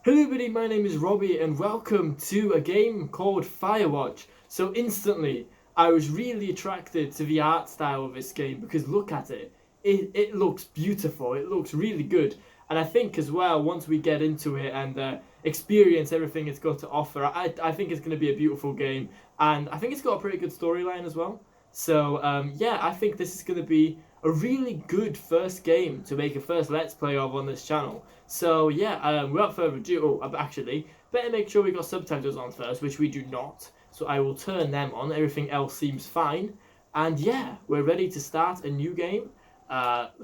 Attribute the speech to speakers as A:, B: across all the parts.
A: Hello everybody, my name is Robbie and welcome to a game called Firewatch. So instantly, I was really attracted to the art style of this game because look at it. It looks beautiful, it looks really good. And I think as well, once we get into it and experience everything it's got to offer, I think it's going to be a beautiful game. And I think it's got a pretty good storyline as well. So yeah, I think this is going to be a really good first game to make a first Let's Play of on this channel. So yeah, without further ado, actually, better make sure we got subtitles on first, which we do not. So I will turn them on, everything else seems fine. And yeah, we're ready to start a new game.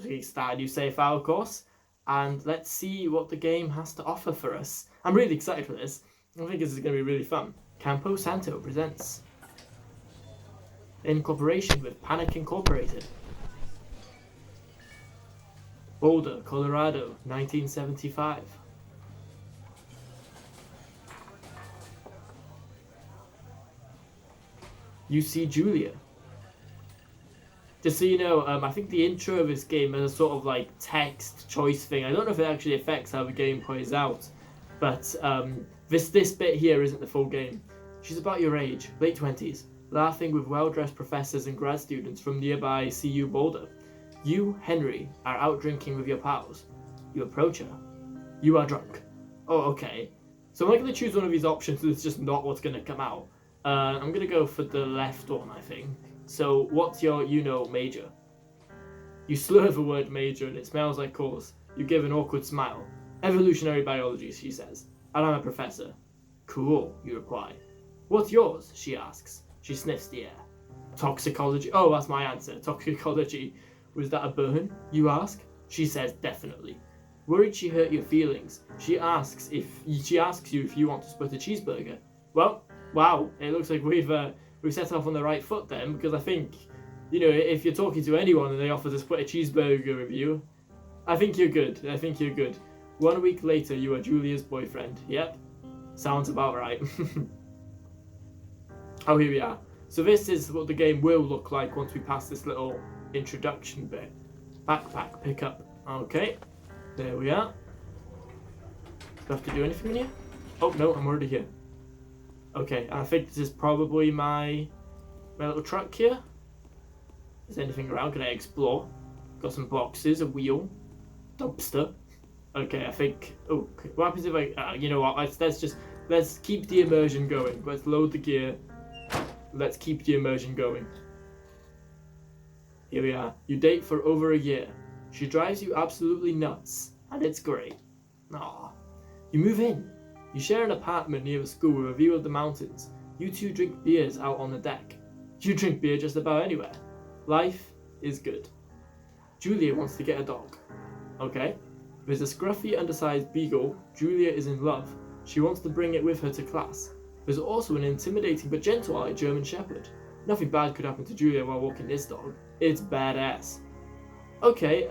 A: We start a new save file, of course. And let's see what the game has to offer for us. I'm really excited for this. I think this is going to be really fun. Campo Santo presents. In cooperation with Panic Incorporated. Boulder, Colorado, 1975. You see Julia. Just so you know, I think the intro of this game is a sort of like text choice thing. I don't know if it actually affects how the game plays out, but this bit here isn't the full game. She's about your age, late 20s, laughing with well-dressed professors and grad students from nearby CU Boulder. You, Henry, are out drinking with your pals. You approach her. You are drunk. Oh, okay. So I'm not going to choose one of these options, so it's just not what's going to come out. I'm going to go for the left one, I think. So, what's your, major? You slur the word major and it smells like course. You give an awkward smile. Evolutionary biology, she says. And I'm a professor. Cool, you reply. What's yours? She asks. She sniffs the air. Toxicology. Oh, that's my answer. Toxicology. Was that a burn? You ask. She says definitely. Worried she hurt your feelings, she asks you if you want to split a cheeseburger. Well, wow, it looks like we've set off on the right foot then, because I think, if you're talking to anyone and they offer to split a cheeseburger with you, I think you're good. 1 week later, you are Julia's boyfriend. Yep, sounds about right. Oh, here we are. So this is what the game will look like once we pass this little introduction bit. Backpack pickup. Okay, there we are. Do I have to do anything in here? Oh no, I'm already here. Okay, I think this is probably my little truck here. Is there anything around? Can I explore? Got some boxes, a wheel, dumpster. Okay, I think. Oh, what happens if I? You know what? Let's keep the immersion going. Let's load the gear. Let's keep the immersion going. Here we are. You date for over a year. She drives you absolutely nuts, and it's great. Aww. You move in. You share an apartment near the school with a view of the mountains. You two drink beers out on the deck. You drink beer just about anywhere. Life is good. Julia wants to get a dog. Okay. There's a scruffy, undersized beagle. Julia is in love. She wants to bring it with her to class. There's also an intimidating but gentle-eyed German Shepherd. Nothing bad could happen to Julia while walking this dog. It's badass. Okay,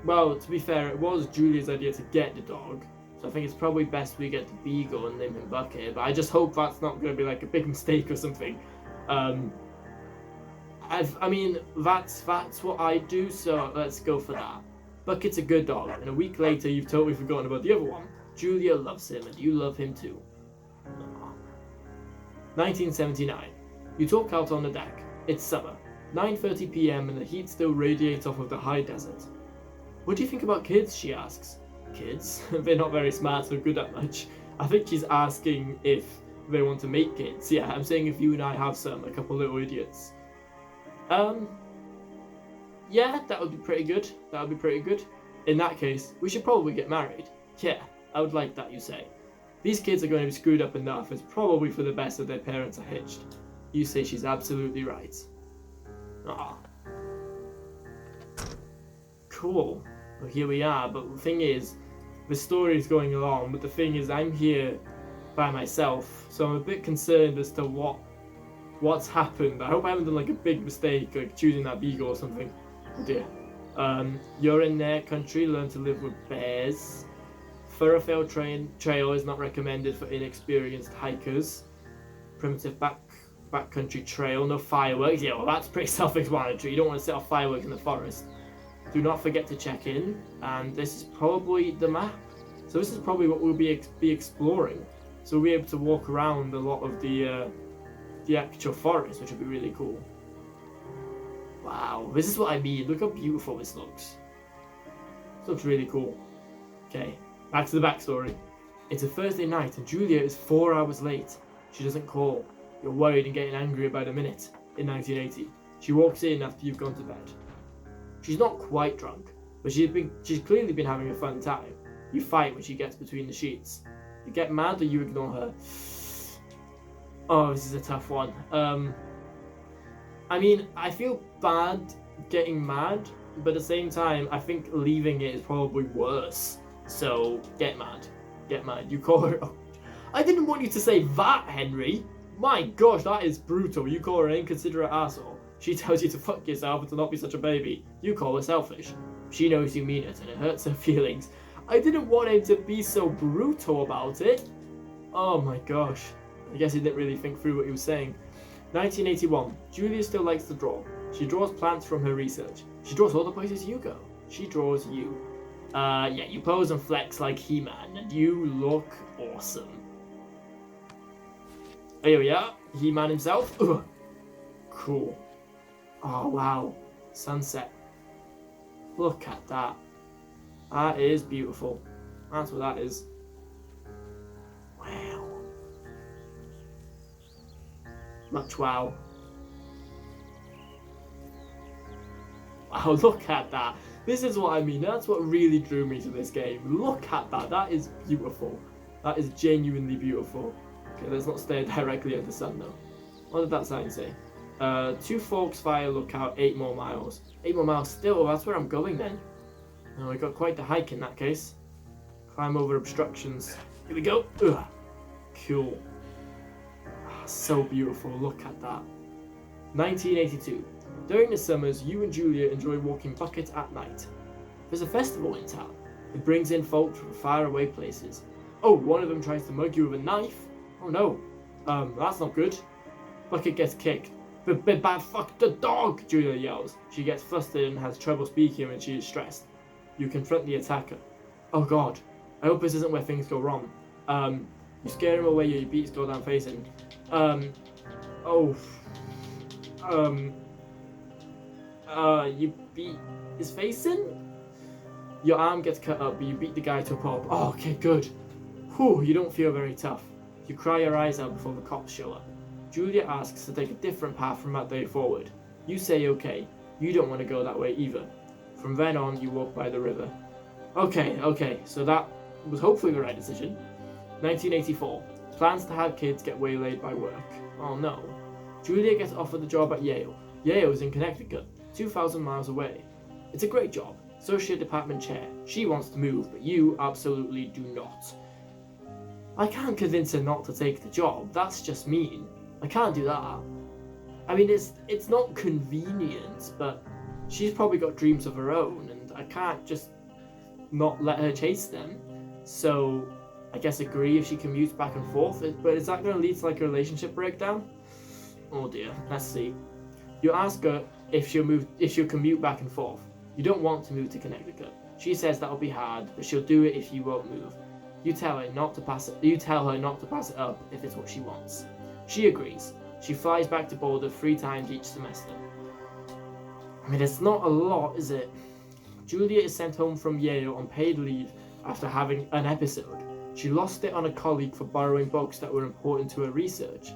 A: well, to be fair, it was Julia's idea to get the dog, so I think it's probably best we get the beagle and name him Bucket, but I just hope that's not going to be like a big mistake or something. I mean, that's what I do, so let's go for that. Bucket's a good dog, and a week later you've totally forgotten about the other one. Julia loves him, and you love him too. 1979. You talk out on the deck. It's summer. 9:30 p.m. and the heat still radiates off of the high desert. What do you think about kids? She asks. Kids? They're not very smart or good at much. I think she's asking if they want to make kids. Yeah, I'm saying if you and I have a couple little idiots. Yeah, that would be pretty good. In that case, we should probably get married. Yeah, I would like that, you say. These kids are going to be screwed up enough. It's probably for the best that their parents are hitched. You say she's absolutely right. Ah. Cool. Well, here we are, but the thing is, the story is going along, but the thing is, I'm here by myself, so I'm a bit concerned as to what's happened. I hope I haven't done like a big mistake, like choosing that beagle or something. Oh dear. You're in their country, learn to live with bears. Thoroughfare trail is not recommended for inexperienced hikers. Primitive backcountry trail, no fireworks. Yeah, well, that's pretty self-explanatory. You don't want to set off fireworks in the forest. Do not forget to check in, and this is probably the map. So this is probably what we'll be exploring. So we'll be able to walk around a lot of the actual forest, which would be really cool. Wow, this is what I mean. Look how beautiful this looks. This looks really cool. Okay, back to the backstory. It's a Thursday night and Julia is 4 hours late. She doesn't call. You're worried and getting angry by the minute. In 1980, she walks in after you've gone to bed. She's not quite drunk, but she's clearly been having a fun time. You fight when she gets between the sheets. You get mad or you ignore her. Oh, this is a tough one. I mean, I feel bad getting mad, but at the same time, I think leaving it is probably worse. So, get mad. Get mad. You call her... Oh, I didn't want you to say that, Henry. My gosh, that is brutal. You call her an inconsiderate asshole. She tells you to fuck yourself and to not be such a baby. You call her selfish. She knows you mean it and it hurts her feelings. I didn't want him to be so brutal about it. Oh my gosh. I guess he didn't really think through what he was saying. 1981. Julia still likes to draw. She draws plants from her research. She draws all the places you go. She draws you. Yeah, you pose and flex like He-Man, and you look awesome. Here we are, He-Man himself. Ugh. Cool. Oh, wow. Sunset. Look at that. That is beautiful. That's what that is. Wow. Much wow. Wow, look at that. This is what I mean. That's what really drew me to this game. Look at that. That is beautiful. That is genuinely beautiful. Okay, let's not stare directly at the sun though. What did that sign say? 2 Forks Fire Lookout, 8 more miles. 8 more miles still? That's where I'm going then. Oh, we got quite the hike in that case. Climb over obstructions. Here we go. Ugh. Cool. So beautiful. Look at that. 1982. During the summers, you and Julia enjoy walking bucket at night. There's a festival in town. It brings in folks from faraway places. Oh, one of them tries to mug you with a knife. Oh no. That's not good. Bucket gets kicked. Bad fuck the dog, Julia yells. She gets flustered and has trouble speaking when she is stressed. You confront the attacker. Oh god. I hope this isn't where things go wrong. You scare him away, you beat his goddamn face in. You beat his face in? Your arm gets cut up, but you beat the guy to a pulp. Oh, okay, good. Whew, you don't feel very tough. You cry your eyes out before the cops show up. Julia asks to take a different path from that day forward. You say okay. You don't want to go that way either. From then on, you walk by the river. Okay, so that was hopefully the right decision. 1984. Plans to have kids get waylaid by work. Oh no. Julia gets offered the job at Yale. Yale is in Connecticut, 2,000 miles away. It's a great job. Associate department chair. She wants to move, but you absolutely do not. I can't convince her not to take the job. That's just mean. I can't do that. I mean, it's not convenient, but she's probably got dreams of her own, and I can't just not let her chase them. So I guess agree if she commutes back and forth, but is that going to lead to like a relationship breakdown? Oh dear, let's see. You ask her if she'll commute back and forth. You don't want to move to Connecticut. She says that'll be hard, but she'll do it if you won't move. You tell her not to pass it up if it's what she wants. She agrees. She flies back to Boulder 3 times each semester. I mean, it's not a lot, is it? Julia is sent home from Yale on paid leave after having an episode. She lost it on a colleague for borrowing books that were important to her research.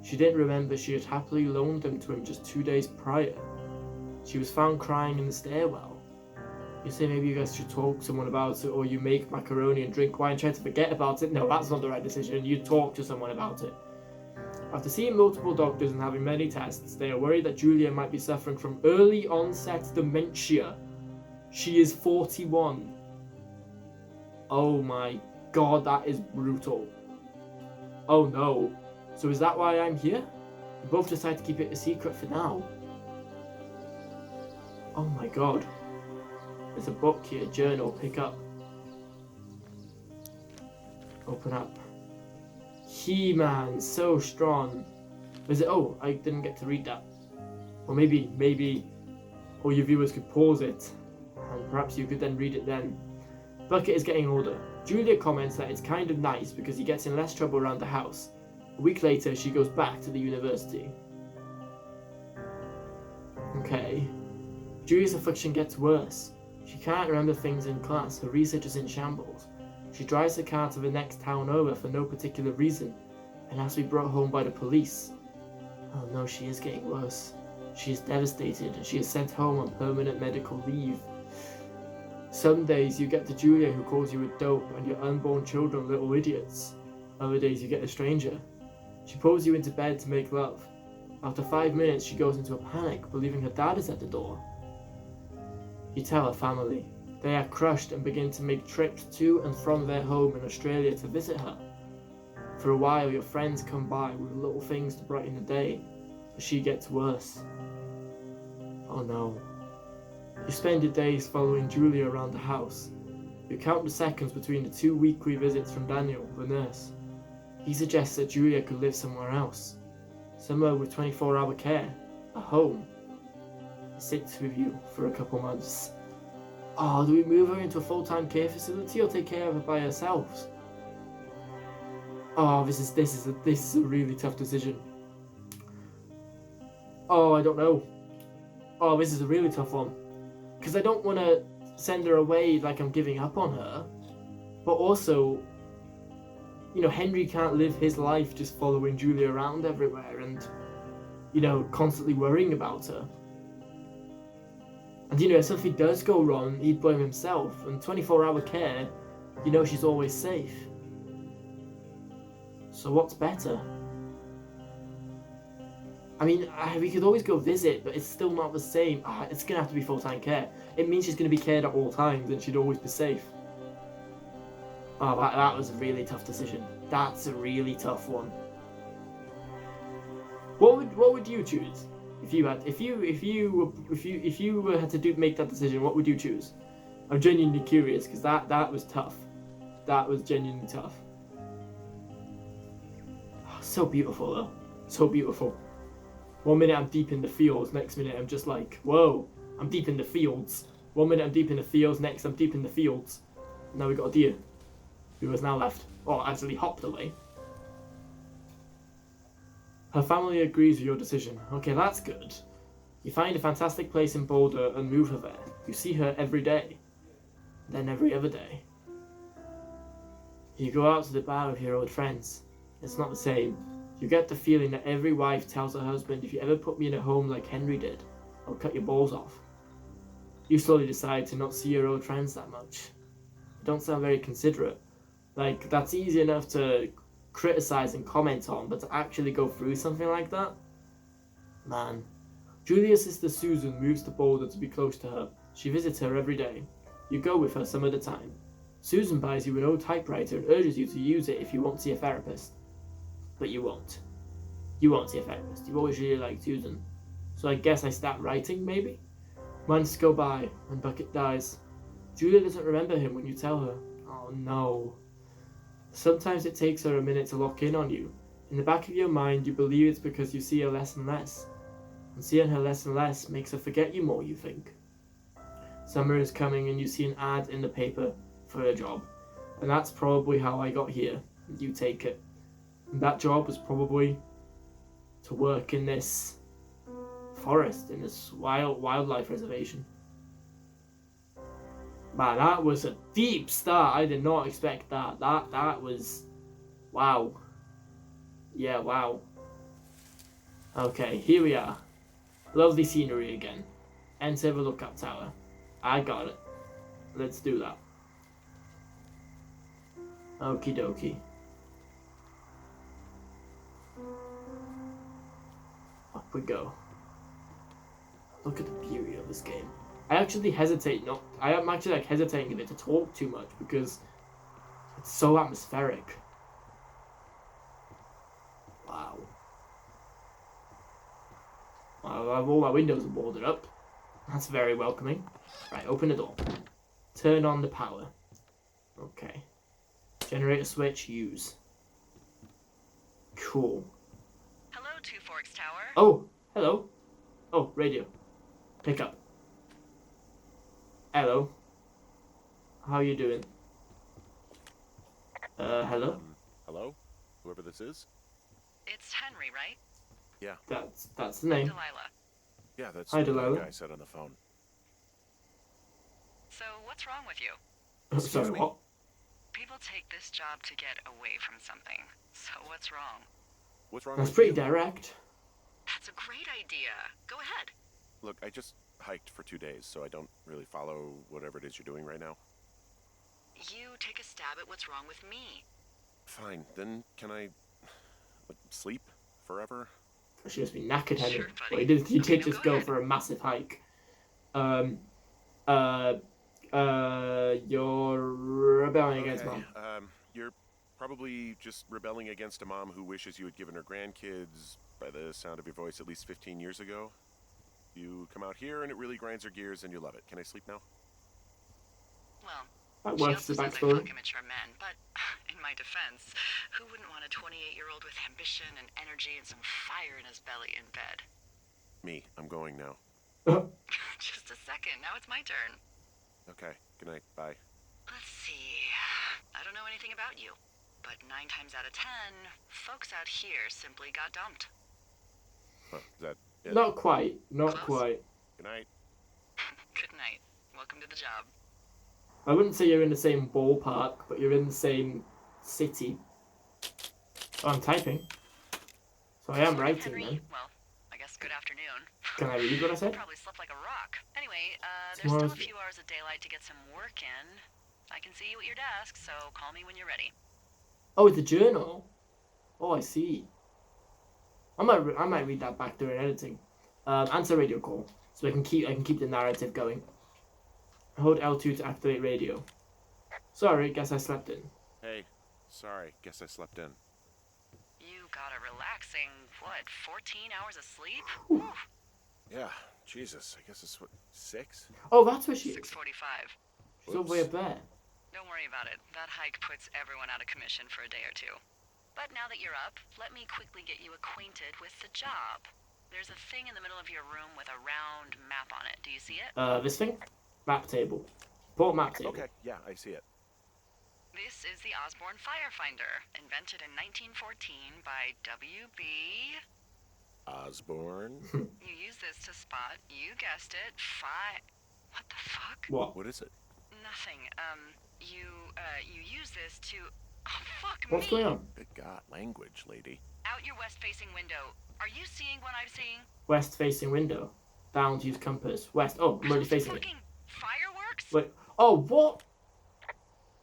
A: She didn't remember she had happily loaned them to him just 2 days prior. She was found crying in the stairwell. You say maybe you guys should talk to someone about it, or you make macaroni and drink wine and try to forget about it. No, that's not the right decision. You talk to someone about it. After seeing multiple doctors and having many tests, they are worried that Julia might be suffering from early onset dementia. She is 41. Oh my god, that is brutal. Oh no. So is that why I'm here? We both decide to keep it a secret for now. Oh my god. There's a book here, journal, pick up. Open up. He-Man, so strong. Is it? Oh, I didn't get to read that. Or maybe all your viewers could pause it, and perhaps you could then read it then. Bucket is getting older. Julia comments that it's kind of nice because he gets in less trouble around the house. A week later, she goes back to the university. Okay. Julia's affliction gets worse. She can't remember things in class, her research is in shambles. She drives the car to the next town over for no particular reason, and has to be brought home by the police. Oh no, she is getting worse. She is devastated, and she is sent home on permanent medical leave. Some days you get the Julia who calls you a dope and your unborn children little idiots. Other days you get a stranger. She pulls you into bed to make love. After 5 minutes she goes into a panic, believing her dad is at the door. You tell her family. They are crushed and begin to make trips to and from their home in Australia to visit her. For a while your friends come by with little things to brighten the day, but she gets worse. Oh no. You spend your days following Julia around the house. You count the seconds between the 2 weekly visits from Daniel, the nurse. He suggests that Julia could live somewhere else. Somewhere with 24-hour care. A home. Sits with you for a couple months. Oh, do we move her into a full-time care facility or take care of her by ourselves? Oh, this is a really tough decision. Oh, I don't know. Oh, this is a really tough one. Because I don't want to send her away like I'm giving up on her. But also, you know, Henry can't live his life just following Julia around everywhere and, you know, constantly worrying about her. And, you know, if something does go wrong, he'd blame himself. And 24-hour care, you know she's always safe. So what's better? I mean, we could always go visit, but it's still not the same. It's going to have to be full-time care. It means she's going to be cared at all times and she'd always be safe. Oh, that was a really tough decision. That's a really tough one. What would you choose if you had to make that decision? What would you choose? I'm genuinely curious because that was tough. That was genuinely tough. Oh, so beautiful though. So beautiful. 1 minute I'm deep in the fields, next minute I'm just like, whoa, I'm deep in the fields. 1 minute I'm deep in the fields, next I'm deep in the fields. Now we got a deer, who has now left, or actually hopped away. Her family agrees with your decision. Okay, that's good. You find a fantastic place in Boulder and move her there. You see her every day, then every other day. You go out to the bar with your old friends. It's not the same. You get the feeling that every wife tells her husband, if you ever put me in a home like Henry did, I'll cut your balls off. You slowly decide to not see your old friends that much. You don't sound very considerate. Like, that's easy enough to criticize and comment on, but to actually go through something like that? Man. Julia's sister Susan moves to Boulder to be close to her. She visits her every day. You go with her some of the time. Susan buys you an old typewriter and urges you to use it if you won't see a therapist. But you won't. You won't see a therapist. You've always really liked Susan. So I guess I start writing, maybe? Months go by, and Bucket dies. Julia doesn't remember him when you tell her. Oh no. Sometimes it takes her a minute to lock in on you. In the back of your mind, you believe it's because you see her less and less. And seeing her less and less makes her forget you more, you think. Summer is coming and you see an ad in the paper for a job. And that's probably how I got here. You take it. And that job was probably to work in this forest, in this wildlife reservation. Man, that was a deep start. I did not expect that. That was... wow. Yeah, wow. Okay, here we are. Lovely scenery again. Enter the lookout tower. I got it. Let's do that. Okie dokie. Up we go. Look at the beauty of this game. I actually hesitate not... I am actually like hesitating a bit to talk too much because it's so atmospheric. Wow. All my windows are boarded up. That's very welcoming. Right, open the door. Turn on the power. Okay. Generator switch, use. Cool.
B: Hello, Two Forks Tower.
A: Oh, hello. Oh, radio. Pick up. Hello. How you doing? Hello?
C: Hello? Whoever this is?
B: It's Henry, right?
C: Yeah.
A: That's the name.
B: Delilah.
C: Yeah, that's
A: Hi,
C: what the
A: Delilah.
C: guy said on the phone.
B: So, what's wrong with you?
A: Sorry,
C: me?
A: what?
B: People take this job to get away from something. So, what's wrong?
C: What's wrong
A: That's
C: with
A: pretty
C: you?
A: direct.
B: That's a great idea. Go ahead.
C: Look, I just hiked for 2 days, so I don't really follow whatever it is you're doing right now.
B: You take a stab at what's wrong with me.
C: Fine, then can I sleep forever?
A: She must be knackered, Henry.
B: Sure, buddy.
A: Well, you did
B: Okay, no,
A: just
B: go
A: go
B: ahead.
A: for a massive hike. You're rebelling against Mom.
C: You're probably just rebelling against a mom who wishes you had given her grandkids, by the sound of your voice, at least 15 years ago. You come out here and it really grinds her gears and you love it. Can I sleep now?
B: Well,
A: That
B: she
A: works
B: also
A: the
B: says I
A: backstory.
B: fuck immature men, but in my defense, who wouldn't want a 28-year-old with ambition and energy and some fire in his belly in bed?
C: Me. I'm going now.
B: Just a second, now it's my turn.
C: Okay. Good night. Bye.
B: Let's see. I don't know anything about you, but 9 times out of 10, folks out here simply got dumped.
C: Huh, is that it?
A: Not quite. Not
B: Close.
A: quite.
C: Good night.
B: Good night. Welcome to the job.
A: I wouldn't say you're in the same ballpark, but you're in the same city. Oh, I'm typing. So I am writing
B: Henry,
A: then.
B: well, I guess good afternoon.
A: Can I read what I said?
B: Probably slept like a rock. Anyway, there's
A: Tomorrow's-
B: still a few hours of daylight to get some work in. I can see you at your desk, so call me when you're ready.
A: Oh, it's a journal. Oh, I see. I might read that back during editing. Answer radio call, so I can keep the narrative going. Hold L2 to activate radio. Sorry, guess I slept in.
C: Hey. Sorry. Guess I slept in.
B: You got a relaxing, 14 hours of sleep?
A: Whew.
B: Whew.
C: Yeah. Jesus. I guess it's what, 6?
A: Oh, that's where she is.
B: 6:45.
A: She's all the way up there.
B: Don't worry about it. That hike puts everyone out of commission for a day or two. But now that you're up, let me quickly get you acquainted with the job. There's a thing in the middle of your room with a round map on it. Do you see it?
A: This thing? Map table. Port map table.
C: Okay. Yeah, I see it.
B: This is the Osborne Firefinder, invented in 1914 by W.B.
C: Osborne?
B: You use this to spot, you guessed it, What the fuck?
A: What?
C: What is it?
B: Nothing. You use this to... Oh, fuck
A: What's
B: me!
A: going on?
C: Good God. Language, lady.
B: Out your west-facing window. Are you seeing what I'm seeing?
A: West facing window. Down to use compass. West. Oh, I'm already facing it.
B: Fucking fireworks?
A: Wait. Oh, what?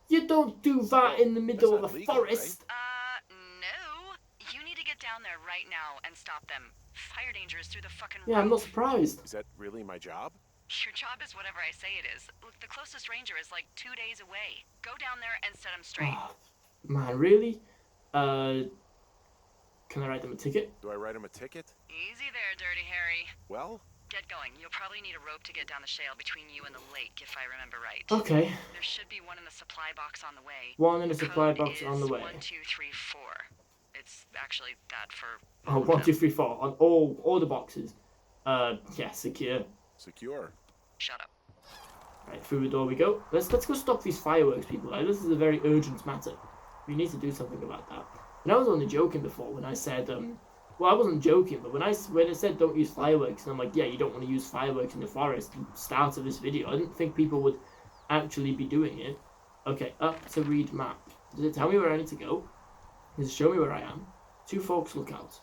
A: You don't do that
C: Whoa,
A: in the middle of
C: that's
A: the
C: not legal,
A: forest.
B: No. You need to get down there right now and stop them. Fire danger is through the fucking
A: Yeah, I'm not
B: roof.
A: surprised.
C: Is that really my job?
B: Your job is whatever I say it is. Look, the closest ranger is like 2 days away. Go down there and set him straight.
A: Oh, man, really? Can I write them a ticket?
C: Do I write him a ticket?
B: Easy there, Dirty Harry.
C: Well,
B: Get going. You'll probably need a rope to get down the shale between you and the lake, if I remember right.
A: Okay.
B: There should be one in the supply box on the way.
A: One in a supply
B: Code
A: box on the
B: is
A: way.
B: 1, 2, 3, 4. It's actually that for
A: Oh,
B: all of
A: 1, 2,
B: them.
A: 3, 4 on all the boxes. Yeah, secure.
C: secure.
B: Shut up.
A: Right, through the door we go. Let's go stop these fireworks, people. Like, this is a very urgent matter. We need to do something about that. And I was only joking before when I said, well, I wasn't joking, but when I said don't use fireworks, and I'm like, yeah, you don't want to use fireworks in the forest. At the start of this video, I didn't think people would actually be doing it. Okay, up to read map. Does it tell me where I need to go? Does it show me where I am? 2 folks lookout.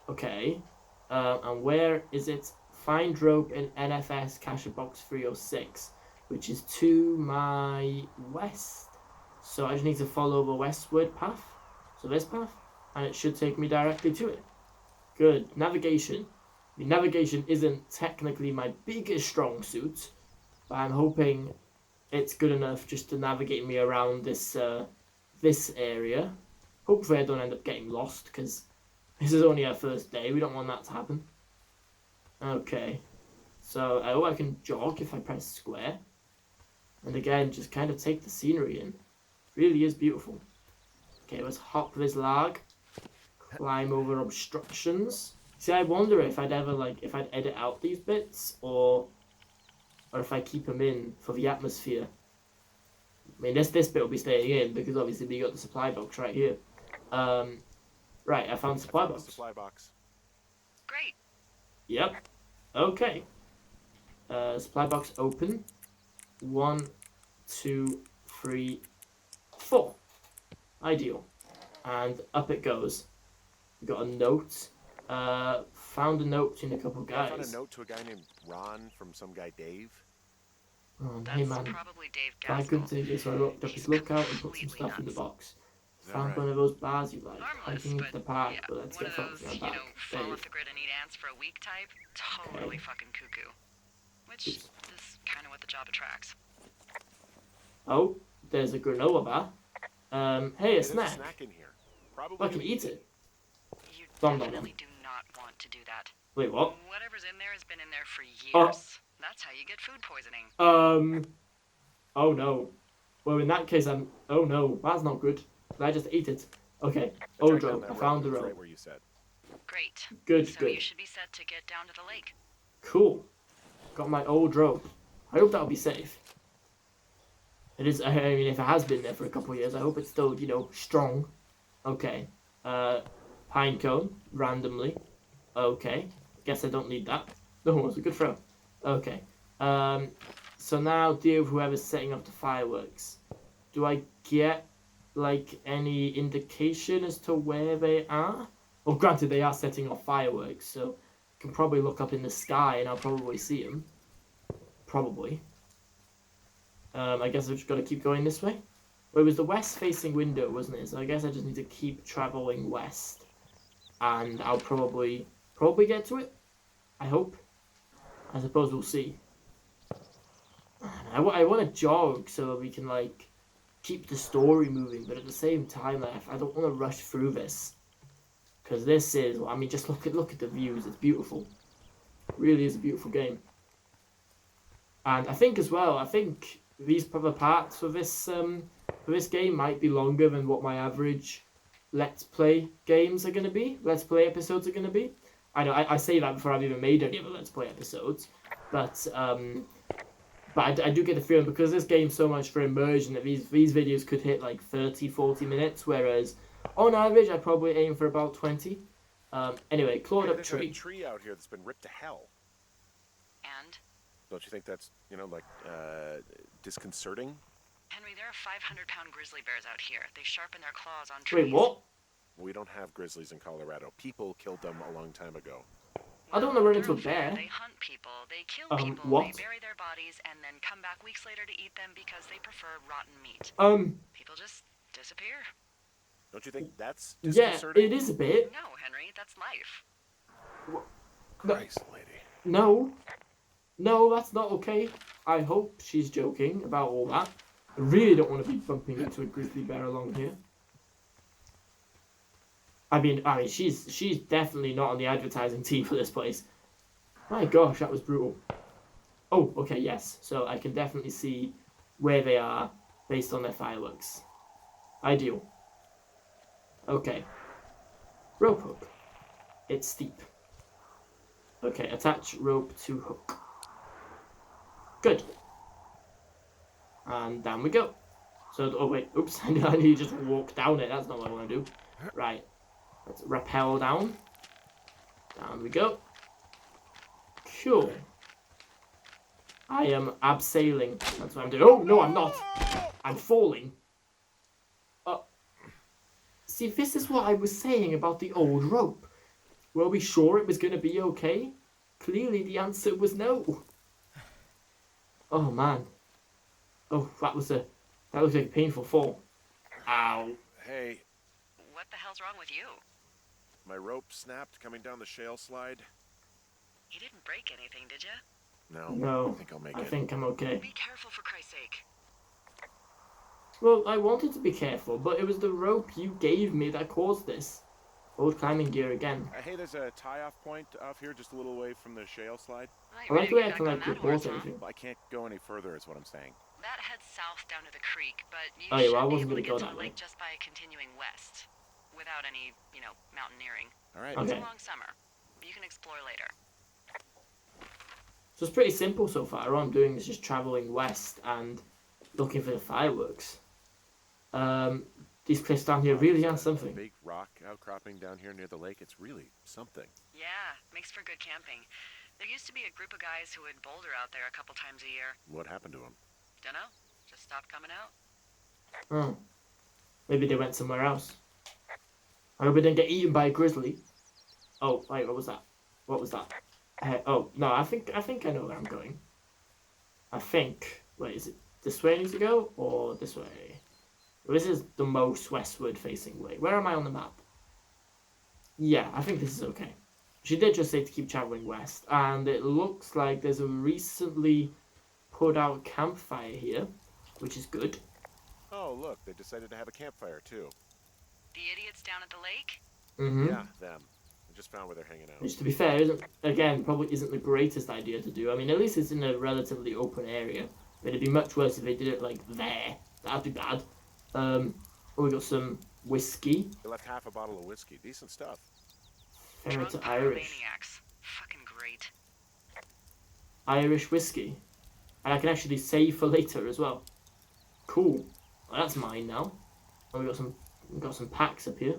A: Okay. And where is it? Find rope in NFS cache box 306, which is to my west. So I just need to follow the westward path. So this path, and it should take me directly to it. Good. Navigation. The navigation isn't technically my biggest strong suit, but I'm hoping it's good enough just to navigate me around this this area. Hopefully I don't end up getting lost, because this is only our first day. We don't want that to happen. Okay. So, I can jog if I press square. And again, just kind of take the scenery in. Really is beautiful. Okay, let's hop this log. Climb over obstructions. See, I wonder if I'd ever, if I'd edit out these bits, or if I keep them in for the atmosphere. I mean, this bit will be staying in because obviously we got the supply box right here. Right, I found the supply box.
C: Supply box.
B: Great.
A: Yep. Okay. Supply box open. 1, 2, 3, 4. Ideal. And up it goes. We got a note. Found a note between a couple
C: Yeah, I
A: guys.
C: found a note to a guy named Ron from some guy Dave.
A: Hey
B: That's
A: man,
B: probably Dave
A: I
B: Gaskell.
A: could take this. So I looked up his lookout and put some
B: Completely
A: stuff in the
B: nuts.
A: box.
C: Is that
A: Found
C: right?
A: one of those bars you like.
B: Harmless,
A: Hiking into
B: but
A: the park,
B: yeah,
A: but let's
B: one
A: get
B: of
A: focused
B: those,
A: on our back.
B: fall off
A: Dave.
B: the grid and eat ants for a week type. Totally fucking cuckoo. Which
A: Oops.
B: is kind of what the job attracts.
A: Oh, there's a granola bar. Hey, a
C: There's
A: snack.
C: a snack in here. Probably
A: I can
C: gonna
A: eat it.
B: You
A: Dum dum
B: definitely
A: dum.
B: do not want to do that.
A: Wait, what?
B: Whatever's in there has been in there for years.
A: Oh.
B: That's how you get food poisoning.
A: Oh no. Well, in that case, oh no, that's not good. Did I just eat it? Okay.
C: I tracked down
A: Odro,
C: that
A: I found the
C: road. It's
A: rope.
C: right where you said.
B: Great.
A: Good,
B: So
A: good.
B: you should be set to get down to the lake.
A: Cool. Got my old rope. I hope that'll be safe. It is. I mean, if it has been there for a couple of years, I hope it's still, strong. Okay. Pine cone randomly. Okay. Guess I don't need that. No, it was a good throw. Okay. So now deal with whoever's setting up the fireworks. Do I get like any indication as to where they are? Well, granted, they are setting off fireworks, so I can probably look up in the sky and I'll probably see them. Probably. I guess I've just got to keep going this way. Well, it was the west-facing window, wasn't it? So I guess I just need to keep traveling west, and I'll probably get to it. I hope. I suppose we'll see. I want to jog so that we can like keep the story moving, but at the same time, like, I don't want to rush through this, because this is. I mean, just look at the views. It's beautiful. It really is a beautiful game. And I think as well, these other parts for this game might be longer than what my average Let's Play games are going to be. Let's Play episodes are going to be. I know I say that before I've even made any of the Let's Play episodes, but I do get the feeling because this game's so much for immersion that these videos could hit like 30-40 minutes, whereas on average I'd probably aim for about 20. Anyway, clawed up
C: There's
A: tree.
C: a tree out here that's been ripped to hell.
B: And,
C: Don't you think that's, disconcerting?
B: Henry, there are 500-pound grizzly bears out here. They sharpen their claws on trees.
A: Wait, what?
C: We don't have grizzlies in Colorado. People killed them a long time ago.
A: I don't want to run into a
B: They're unfair.
A: bear.
B: They hunt people, they kill people,
A: What?
B: they bury their bodies, and then come back weeks later to eat them because they prefer rotten meat. People just disappear.
C: Don't you think that's
A: Yeah,
C: disconcerting?
A: it is a bit.
B: No, Henry, that's life.
C: Christ, lady.
A: No, that's not okay. I hope she's joking about all that. I really don't want to be bumping into a grizzly bear along here. I mean, she's definitely not on the advertising team for this place. My gosh, that was brutal. Oh, okay, yes. So I can definitely see where they are based on their fireworks. Ideal. Okay. Rope hook. It's steep. Okay, attach rope to hook. Good. And down we go. So, oh wait, oops, I need to just walk down it. That's not what I want to do. Right. Let's rappel down. Down we go. Cool. I am abseiling. That's what I'm doing. Oh, no, I'm not. I'm falling. See, this is what I was saying about the old rope. Were we sure it was going to be okay? Clearly the answer was no. Oh, man. Oh, that was like a painful fall. Ow.
C: Hey,
B: What the hell's wrong with you?
C: my rope snapped coming down the shale slide.
B: You didn't break anything, did you?
A: No,
C: I think I'll make
A: I
C: it.
A: think I'm okay.
B: Be careful, for Christ's sake.
A: Well, I wanted to be careful, but it was the rope you gave me that caused this. Old climbing gear again.
C: Hey, there's a tie-off point off here just a little away from the shale slide.
A: I like the way I can like report
B: huh?
A: everything.
C: Well, I can't go any further is what I'm saying.
B: That heads south down to the creek, but you
A: Oh, yeah,
B: should
A: well, I
B: be
A: wasn't
B: able to
A: gonna go
B: get to
A: that
B: the
A: way.
B: lake just by continuing west, without any, mountaineering.
C: All right.
B: It's
A: Okay.
B: a long summer. You can explore later.
A: So it's pretty simple so far. All I'm doing is just traveling west and looking for the fireworks. These cliffs down here really are something.
C: Big rock outcropping down here near the lake. It's really something.
B: Yeah, makes for good camping. There used to be a group of guys who would boulder out there a couple times a year.
C: What happened to them?
B: Dunno, just stopped coming out.
A: Oh. Maybe they went somewhere else. I hope we didn't get eaten by a grizzly. Oh, wait, what was that? What was that? Oh, no, I think I know where I'm going. I think... Wait, is it this way I need to go? Or this way? Well, this is the most westward facing way. Where am I on the map? Yeah, I think this is okay. She did just say to keep traveling west. And it looks like there's a recently put out campfire here, which is good.
C: Oh, look, they decided to have a campfire, too.
B: The idiots down at the lake?
A: Mm-hmm.
C: Yeah, them. I just found where they're hanging out.
A: Which, to be fair, probably isn't the greatest idea to do. I mean, at least it's in a relatively open area. But it'd be much worse if they did it, like, there. That'd be bad. Oh, we got some whiskey.
C: They left half a bottle of whiskey. Decent stuff.
A: Favorite
B: Drunk
A: Irish.
B: pyromaniacs. Fucking great.
A: Irish whiskey. And I can actually save for later as well. Cool. Well, that's mine now. And we got some packs up here.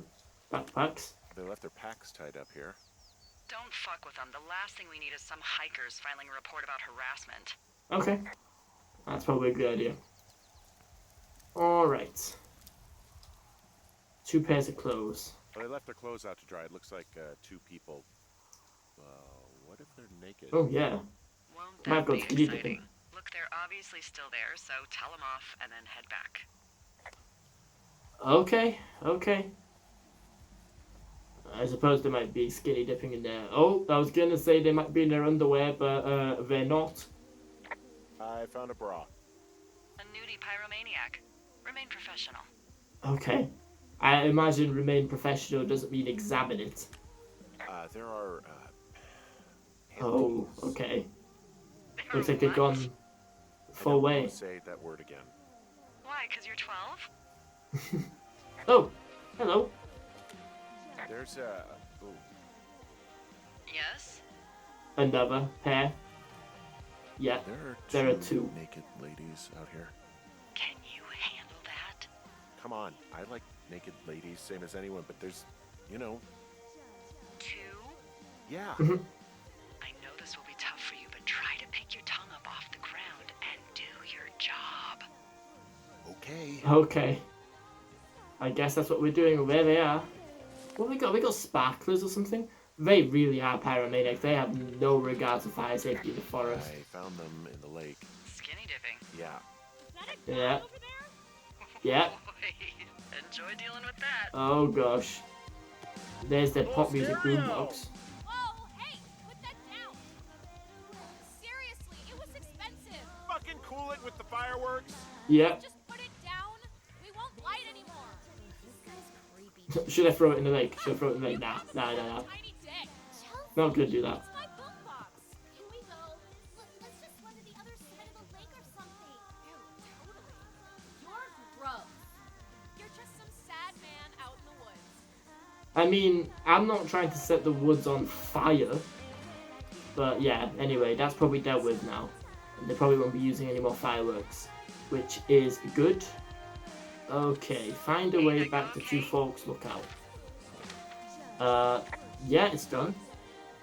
A: Backpacks.
C: They left their packs tied up here.
B: Don't fuck with them. The last thing we need is some hikers filing a report about harassment.
A: Okay. That's probably a good idea. Alright. 2 pairs of clothes.
C: Well, they left their clothes out to dry. It looks like 2 people. What if they're naked?
A: Oh, yeah.
B: Won't
A: Might
B: that
A: go
B: be
A: to eat
B: exciting?
A: them.
B: Look, they're obviously still there, so tell them off and then head back.
A: Okay, okay. I suppose they might be skinny dipping in there. Oh, I was gonna say they might be in their underwear, but they're not.
C: I found a bra.
B: A nudie pyromaniac. Remain professional.
A: Okay. I imagine remain professional doesn't mean examine it.
C: There are,
A: Oh,
C: panties.
A: okay.
B: They're
A: Looks like they've
B: what?
A: gone full
C: I don't
A: way.
C: want to say that word again.
B: Why, because you're 12?
A: Oh, hello.
C: There's ooh.
B: Yes?
A: Another pair. Yeah,
C: There are
A: there are 2.
C: naked ladies out here.
B: Can you handle that?
C: Come on, I like naked ladies, same as anyone, but there's,
B: 2?
C: yeah.
A: Mhm.
B: I know this will be tough for you, but try to pick your tongue up off the ground and do your job.
C: Okay.
A: Okay. I guess that's what we're doing. Where they are. What we got? We got sparklers or something? They really are pyromaniacs. They have no regard to fire safety in the forest.
C: I found them in the lake.
B: Skinny dipping.
C: Yeah.
A: Yeah. Yeah.
B: Boy, enjoy dealing with that.
A: Oh gosh. There's their pop music boombox.
D: Whoa, hey, put that down. Seriously, it was expensive.
C: Fucking cool it with the fireworks.
A: Yep.
D: Just put it down. We won't light anymore. This guy's creepy.
A: Should I throw it in the lake? Should I throw it in the lake? Nah.
D: Tiny dick.
A: Not gonna do that.
D: It's my boombox. Can we go? Let's just run to the other side of the lake or something. Ew, totally. You're gross. You're just some sad man out in the woods.
A: I mean, I'm not trying to set the woods on fire. But yeah, anyway, that's probably dealt with now. And they probably won't be using any more fireworks. Which is good. Okay, find a way back to Two Forks Lookout. Yeah, it's done.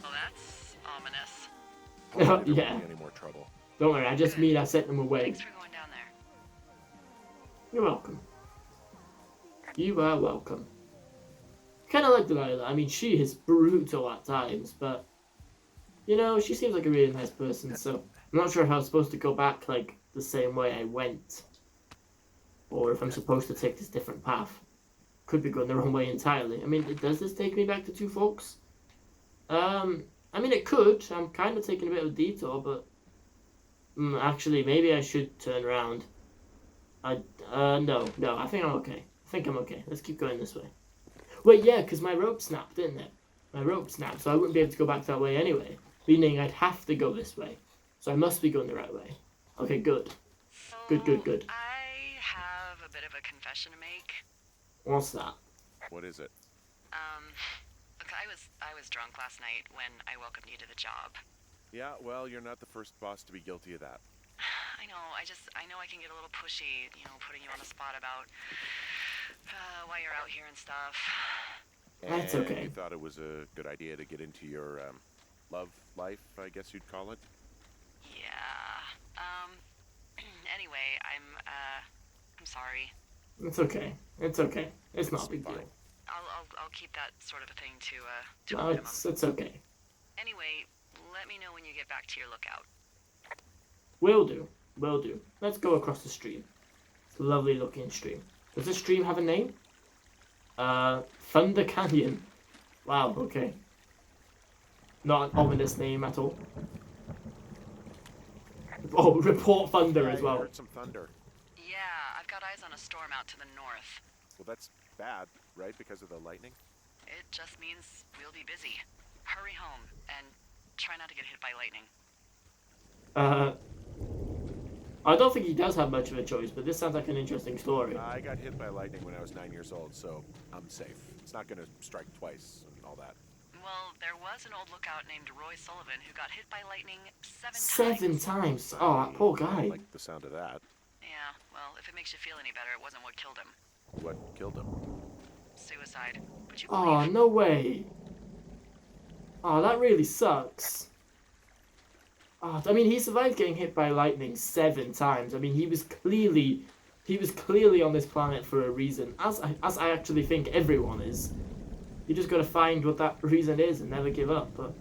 B: Well, that's ominous.
C: Hopefully there
A: Yeah.
C: won't be any more trouble.
A: Don't worry, I just mean I sent them away.
B: Thanks for going down there.
A: You're welcome. You are welcome. Kind of like Delilah. I mean, she is brutal at times, but she seems like a really nice person. So I'm not sure if I was supposed to go back like the same way I went, or if I'm supposed to take this different path. Could be going the wrong way entirely. I mean, does this take me back to Two Forks? I mean, it could. I'm kind of taking a bit of a detour, but actually, maybe I should turn around. No, I think I'm okay. Let's keep going this way. Wait, yeah, because my rope snapped, didn't it? My rope snapped, so I wouldn't be able to go back that way anyway. Meaning I'd have to go this way. So I must be going the right way. Okay, good. Good.
B: I have a bit of a confession to make.
A: What's that?
C: What is it?
B: Look, I was drunk last night when I welcomed you to the job.
C: Yeah, well, you're not the first boss to be guilty of that.
B: I know. I know I can get a little pushy, putting you on the spot about why you're out here and stuff.
A: That's
C: And
A: okay.
C: you thought it was a good idea to get into your love life, I guess you'd call it?
B: Yeah. Anyway, I'm sorry.
A: It's okay. It's okay. It's not a big deal.
C: Fine.
B: I'll keep that sort of a thing to
A: No,
B: a minimum.
A: it's okay.
B: Anyway, let me know when you get back to your lookout.
A: Will do. Will do. Let's go across the stream. It's a lovely looking stream. Does this stream have a name? Thunder Canyon. Wow, okay. Not an ominous name at all. Oh, report thunder as
C: I
A: well.
C: heard some thunder.
B: Yeah, I've got eyes on a storm out to the north.
C: Well, that's bad, right? Because of the lightning?
B: It just means we'll be busy. Hurry home and try not to get hit by lightning.
A: I don't think he does have much of a choice, but this sounds like an interesting story.
C: I got hit by lightning when I was 9 years old, so I'm safe. It's not going to strike twice and all that.
B: Well, there was an old lookout named Roy Sullivan who got hit by lightning 7 times.
A: 7 times. Oh, that poor
C: I
A: guy.
C: like the sound of that.
B: Yeah, well, if it makes you feel any better, it wasn't what killed him.
C: What killed him?
B: Suicide. Would you
A: Oh,
B: believe?
A: no way. Oh, that really sucks. Oh, I mean, he survived getting hit by lightning 7 times. I mean, he was clearly on this planet for a reason, as I actually think everyone is. You just gotta find what that reason is and never give up. But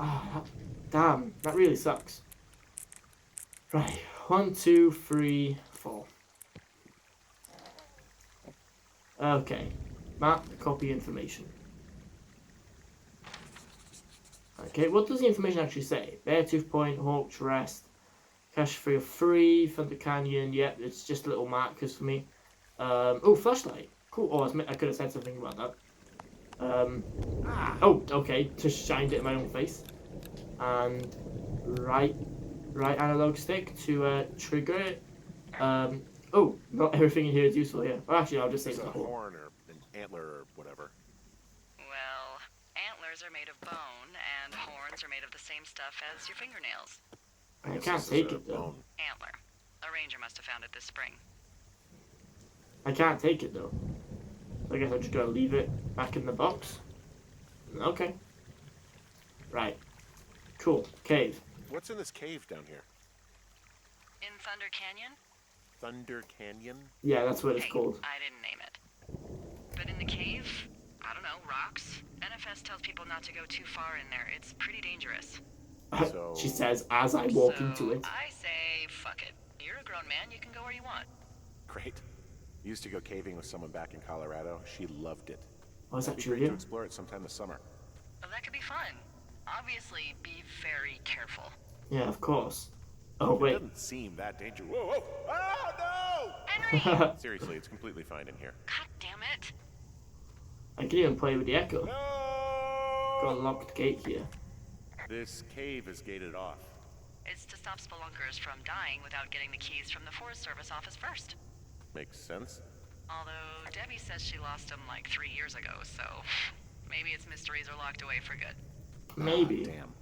A: damn, that really sucks. Right, 1, 2, 3, 4. Okay, map, copy information. Okay, what does the information actually say? Beartooth Point, Hawk's Rest, Cache 303, Thunder Canyon. Yep, it's just little markers for me. Oh, flashlight. Cool. Oh, I could have said something about that. Oh, okay. Just shined it in my own face. And right analog stick to trigger it. Oh, not everything in here is useful here. Well, actually, I'll just say
C: It's
A: it's
C: a
A: a hole.
C: horn or an antler or whatever.
B: Well, antlers are made of bone, and horns are made of the same stuff as your fingernails.
A: I
C: guess
A: can't
C: this is
A: take
C: a
A: it though.
C: bone.
B: Antler. A ranger must have found it this spring.
A: I can't take it though. I guess I'm just gonna leave it back in the box. Okay. Right. Cool. Cave.
C: What's in this cave down here?
B: In Thunder Canyon?
C: Thunder Canyon?
A: Yeah, that's what it's
B: Hey,
A: called.
B: I didn't name it. But in the cave, I don't know, rocks. NFS tells people not to go too far in there. It's pretty dangerous.
C: So-
A: She says as I walk
B: So
A: into it.
B: I say, fuck it. You're a grown man, you can go where you want.
C: Great. Used to go caving with someone back in Colorado. She loved it.
A: Oh, is that
C: It'd be
A: true?
C: great to
A: Yeah.
C: explore it sometime this summer.
B: Well, that could be fun. Obviously, be very careful.
A: Yeah, of course. Oh
C: It
A: wait.
C: doesn't seem that dangerous. Whoa, whoa! Oh,
B: Henry!
C: no! Seriously, it's completely fine in here.
B: God damn it.
A: I can even play with the echo.
C: No!
A: Got a locked gate here.
C: This cave is gated off.
B: It's to stop spelunkers from dying without getting the keys from the Forest Service office first.
C: Makes sense.
B: Although Debbie says she lost them like 3 years ago, so maybe its mysteries are locked away for good.
A: Maybe.
C: Damn.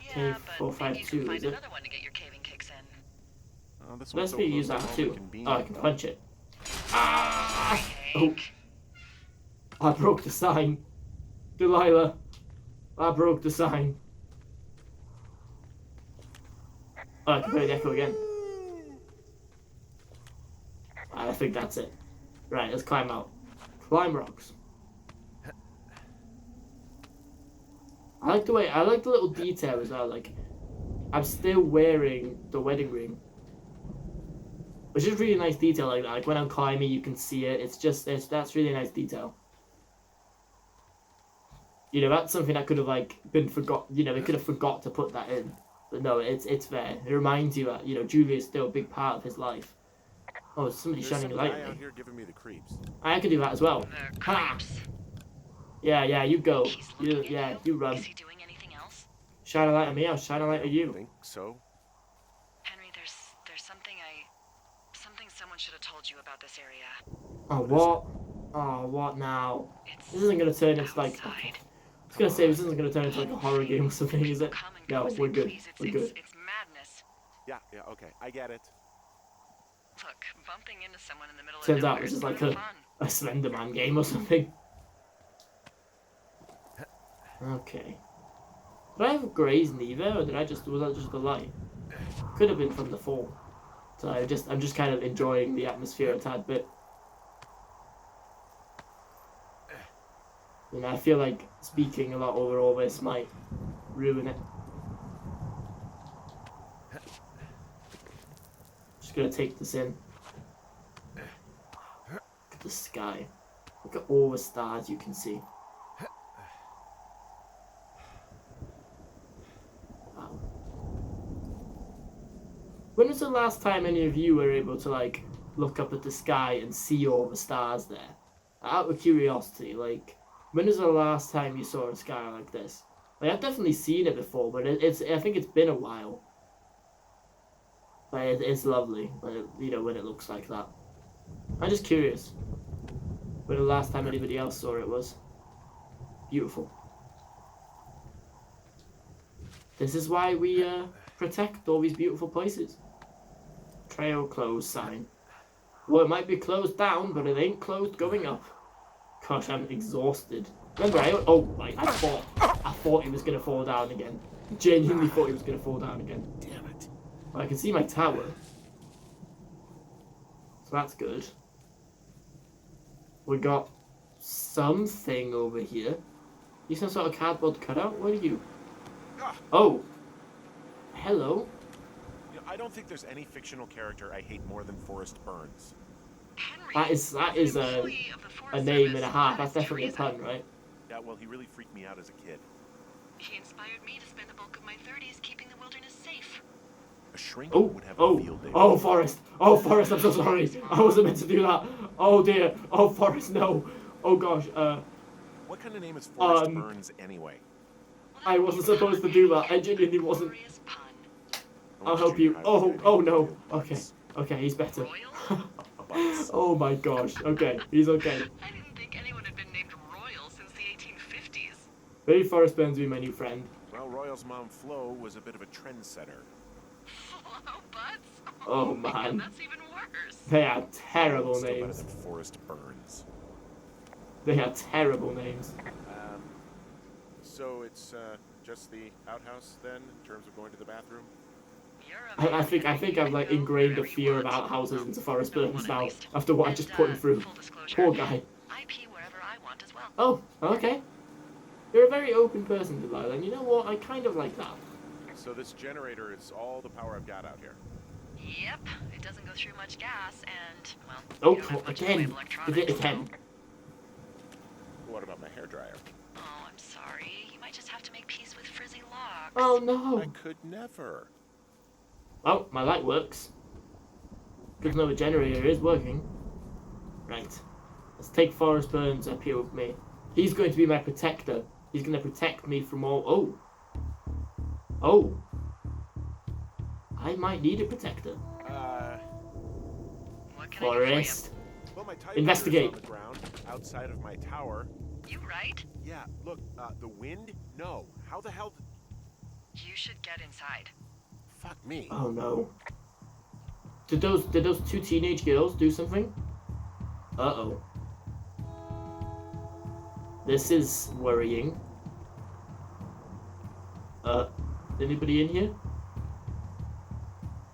B: Yeah,
A: Cave
B: but maybe you
A: 452,
B: can find
A: is it?
B: another one to get your caving kicks in.
C: Oh, this
A: Let's
C: one's so
A: be
C: close
A: use
C: to
A: that
C: home,
A: too.
C: it can be-
A: Oh, I can punch it. Ah! Oh,
B: Hank.
A: I broke the sign. Delilah. I broke the sign. Oh, I can play the echo again. I think that's it. Right, let's climb out. Climb rocks. I like the little detail as well. Like, I'm still wearing the wedding ring, which is really nice detail like that. Like when I'm climbing, you can see it. That's really nice detail. You know, that's something that could have like been forgot. You know, they could have forgot to put that in, but no, it's there. It reminds you that Julia is still a big part of his life. Oh, somebody's
C: There's
A: shining
C: some
A: a light
C: guy
A: at
C: out
A: me.
C: here giving me the creeps.
A: I can do that as well.
B: The
A: Ha!
B: creeps.
A: Yeah, you go.
B: He's looking at
A: You run.
B: Is he doing anything else?
A: Shine a light at me. I'll shine a light at you.
C: Think so?
B: Henry, there's something someone should have told you about this area.
A: Oh what? Oh what now?
B: It's
A: This isn't gonna turn into like. I
B: outside.
A: was gonna say this isn't gonna turn into like a horror game or something, is it?
B: Come and
A: No,
B: go as
A: we're
B: they
A: good.
B: please.
A: We're good.
B: It's madness.
C: Yeah, okay. I get it.
B: Look, bumping into someone in the middle
A: Turns
B: of
A: out
B: nowhere
A: this
B: is
A: is like
B: kind of fun.
A: a Slender Man game or something. Okay. Did I have a grazed knee there, or was that just the light? Could have been from the fall. So I'm just kind of enjoying the atmosphere a tad bit. And I feel like speaking a lot over all this might ruin it. Just gonna take this in. Look at the sky. Look at all the stars you can see. Wow. When was the last time any of you were able to like look up at the sky and see all the stars there? Out of curiosity, like, when was the last time you saw a sky like this? Like, I've definitely seen it before, but I think it's been a while. But it's lovely when when it looks like that. I'm just curious when the last time anybody else saw it was. Beautiful. This is why we protect all these beautiful places. Trail closed sign. Well, it might be closed down, but it ain't closed going up. Gosh, I'm exhausted. Remember, I thought he was gonna fall down again. Genuinely thought he was gonna fall down again.
C: Damn it.
A: Well, I can see my tower, so that's good. We got something over here. You some sort of cardboard cutout? What are you? Oh, hello.
C: You know, I don't think there's any fictional character I hate more than Forrest Byrnes.
B: Henry,
A: That is
B: an employee of the
A: a
B: Forest
A: name
B: Service,
A: and a half.
B: that
A: That's
B: is
A: definitely a
B: treason.
A: pun, right?
C: Yeah, well, he really freaked me out as a kid.
B: He inspired me to spend the bulk of my 30s keeping the wilderness safe.
C: A shrink
A: Oh,
C: would have a
A: oh,
C: field day.
A: oh, Forrest. Oh, Forrest, I'm so sorry. I wasn't meant to do that. Oh, dear. Oh, Forrest, no. Oh, gosh.
C: What kind of name is Forrest
A: Um,
C: Byrnes anyway?
B: Well,
A: I wasn't supposed to do that. I genuinely wasn't.
B: glorious pun.
C: I
A: I'll
C: want
A: help you.
C: junior high
A: Oh,
C: with
A: oh,
C: the
A: no.
C: field
A: Okay.
C: butts.
A: Okay, he's better.
B: Royal?
C: Butts.
A: Oh, my gosh. Okay, he's okay.
B: I didn't think anyone had been named Royal since the 1850s.
A: Maybe Forrest Burns will be my new friend.
C: Well, Royal's mom, Flo, was a bit of a trendsetter.
B: Hello, butts.
A: Oh,
B: my
A: man.
B: God, that's even worse.
A: They are terrible
C: Still better
A: names.
C: than Forrest Byrnes.
A: They are terrible names.
C: So it's just the outhouse then, in terms of going to the bathroom?
B: You're a
A: I think
B: man.
A: I've like
B: You go
A: ingrained a
B: wherever you
A: fear
B: want.
A: about houses into Forrest
B: No
A: Burns
B: one, at
A: now
B: least.
A: after what I
B: And,
A: just put him through.
B: full disclosure,
A: Poor guy.
B: I pee wherever I want as well.
A: Oh, okay. You're a very open person, Delilah, and you know what? I kind of like that.
C: So this generator is all the power I've got out here.
B: Yep, it doesn't go through much gas, and, well,
A: Oh,
B: you don't have much in the way of
A: again.
B: electronics,
A: Did it again.
B: so-
C: What about my hairdryer?
B: Oh, I'm sorry. You might just have to make peace with frizzy locks.
A: Oh, no.
C: I could never.
A: Oh, my light works. Good to know the generator is working. Right. Let's take Forrest Burns up here with me. He's going to be my protector. He's going to protect me from all... Oh. Oh. I might need a protector.
B: What can I do for
A: Forrest.
C: Well, my typewriter's
A: Investigate.
C: on the ground, outside of my tower.
B: you? You right?
C: Yeah, look, the wind? No. How the hell...
B: You should get inside.
C: Fuck me.
A: Oh, no. Did those two teenage girls do something? Uh-oh. This is worrying. Anybody in here?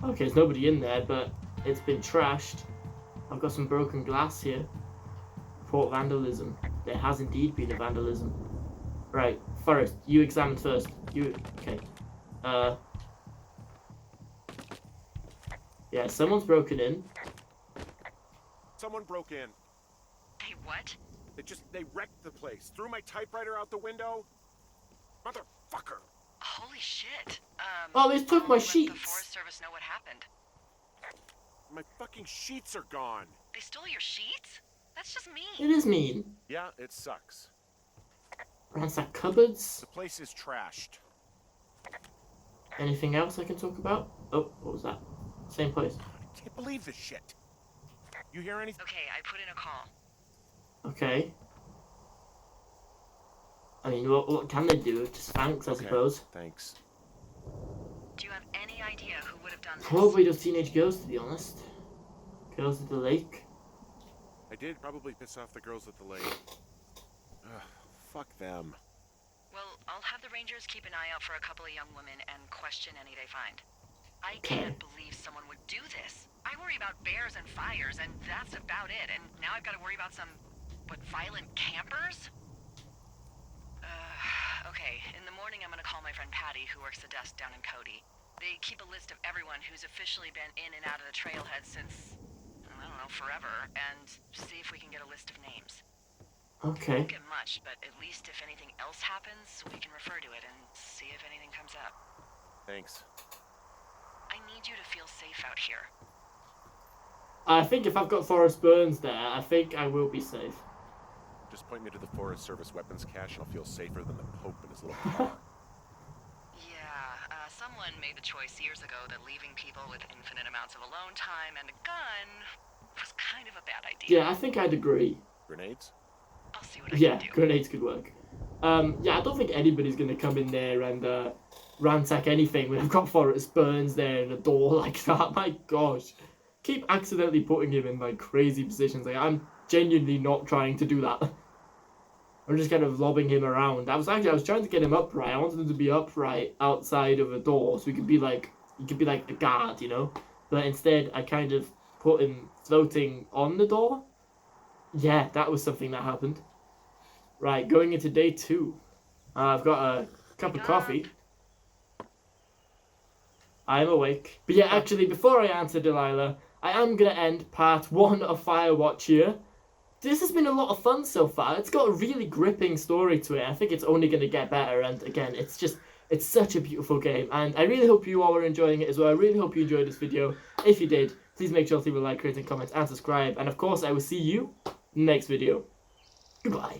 A: Okay, there's nobody in there, but it's been trashed. I've got some broken glass here. Report vandalism. There has indeed been a vandalism. Right, Forrest, you examine first. Okay. Yeah, someone's broken in.
C: Someone broke in.
B: Hey, what?
C: They wrecked the place. Threw my typewriter out the window. Motherfucker.
B: Holy shit.
A: Oh, they took my
B: let the
A: sheets.
B: Forest Service know what happened.
C: My fucking sheets are gone.
B: They stole your sheets? That's just mean.
A: It is mean.
C: Yeah, it sucks.
A: Ransack cupboards.
C: The place is trashed.
A: Anything else I can talk about? Oh, what was that? Same place.
C: I can't believe this shit. You hear anything?
B: Okay, I put in a call.
A: Okay. I mean, what can they do? Just thanks, I suppose.
C: Thanks.
B: Do you have any idea who would have done this?
A: Probably those teenage girls, to be honest. Girls at the lake?
C: I did probably piss off the girls at the lake. Ugh, fuck them.
B: Well, I'll have the Rangers keep an eye out for a couple of young women and question any they find. I
A: Okay.
B: can't believe someone would do this. I worry about bears and fires, and that's about it. And now I've got to worry about some, violent campers? Okay, in the morning I'm gonna call my friend Patty, who works the desk down in Cody. They keep a list of everyone who's officially been in and out of the trailhead since, I don't know, forever, and see if we can get a list of names.
A: Okay.
B: Won't get much, but at least if anything else happens, we can refer to it and see if anything comes up.
C: Thanks.
B: I need you to feel safe out here.
A: I think if I've got Forrest Byrnes there, I think I will be safe.
C: Just point me to the Forest Service weapons cache and I'll feel safer than the Pope in his little car.
B: Yeah, someone made the choice years ago that leaving people with infinite amounts of alone time and a gun was kind of a bad idea.
A: Yeah, I think I'd agree.
C: Grenades?
B: I'll see what I
A: Yeah,
B: can do.
A: grenades could work. Yeah, I don't think anybody's going to come in there and ransack anything when I've got Forrest Byrnes there in a door like that. My gosh. Keep accidentally putting him in like crazy positions. Like, I'm genuinely not trying to do that. I'm just kind of lobbing him around. I was trying to get him upright. I wanted him to be upright outside of a door so he could be like a guard, you know? But instead I kind of put him floating on the door. Yeah, that was something that happened. Right, going into day 2. I've got a cup of coffee. I'm awake. But yeah, actually, before I answer Delilah, I am going to end part 1 of Firewatch here. This has been a lot of fun so far. It's got a really gripping story to it. I think it's only going to get better. And again, it's such a beautiful game. And I really hope you all are enjoying it as well. I really hope you enjoyed this video. If you did, please make sure to leave a like, rate, and comment, and subscribe. And of course, I will see you in the next video. Goodbye.